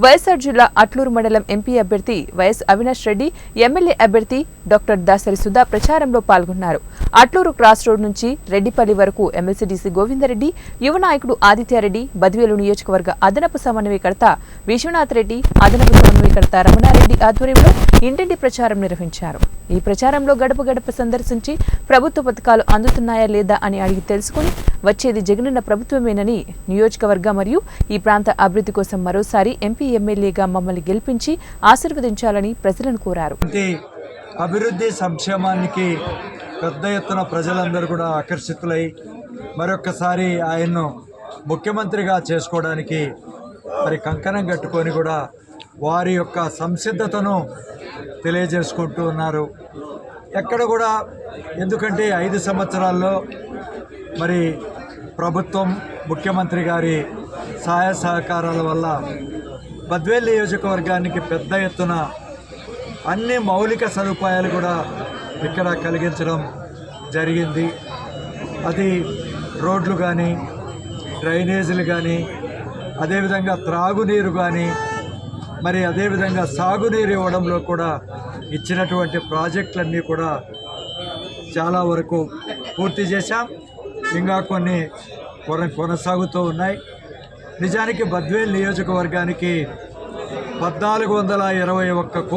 వైఎస్ఆర్ జిల్లా అట్లూరు మండలం ఎంపీ అభ్యర్థి వైఎస్ అవినాష్ రెడ్డి, ఎమ్మెల్యే అభ్యర్థి డాక్టర్ దాసరి సుధా ప్రచారంలో పాల్గొన్నారు. అట్లూరు క్రాస్ రోడ్ నుంచి రెడ్డిపల్లి వరకు ఎమ్మెల్సీ గోవిందరెడ్డి, యువ నాయకుడు ఆదిత్యారెడ్డి, బద్వేలు నియోజకవర్గ అదనపు సమన్వయకర్త విశ్వనాథ్ రెడ్డి, అదనపు సమన్వయకర్త రమణారెడ్డి ఆధ్వర్యంలో ఇంటింటి ప్రచారం నిర్వహించారు. ఈ ప్రచారంలో గడప గడప సందర్శించి ప్రభుత్వ పథకాలు అందుతున్నాయా లేదా అని అడిగి తెలుసుకుని వచ్చేది జగనన్న ప్రభుత్వమేనని, నియోజకవర్గ మరియు ఈ ప్రాంత అభివృద్ధి కోసం మరోసారి ఎంపీ ఎమ్మెల్యేగా మమ్మల్ని గెలిపించి ఆశీర్వదించాలని ప్రజలను కోరారు. అభివృద్ధి సంక్షేమానికి పెద్ద ఎత్తున ప్రజలందరూ కూడా ఆకర్షితులై మరొకసారి ఆయన్ను ముఖ్యమంత్రిగా చేసుకోవడానికి కంకణం కట్టుకొని కూడా వారి యొక్క సంసిద్ధతను తెలియజేసుకుంటూ ఉన్నారు. ఎక్కడ కూడా ఎందుకంటే 5 సంవత్సరాల్లో ప్రభుత్వం ముఖ్యమంత్రి గారి సహాయ సహకారాల వల్ల బద్వేల్ నియోజకవర్గానికి పెద్ద ఎత్తున అన్ని మౌలిక సదుపాయాలు కూడా ఇక్కడ కలిగించడం జరిగింది. అది రోడ్లు కానీ, డ్రైనేజీలు కానీ, అదేవిధంగా త్రాగునీరు కానీ, అదేవిధంగా సాగునీరు ఇవ్వడంలో కూడా ఇచ్చినటువంటి ప్రాజెక్టులన్నీ కూడా చాలా వరకు పూర్తి చేశాం. ఇంకా కొన్ని కొనసాగుతూ ఉన్నాయి. నిజానికి బద్వేల్ నియోజకవర్గానికి 1421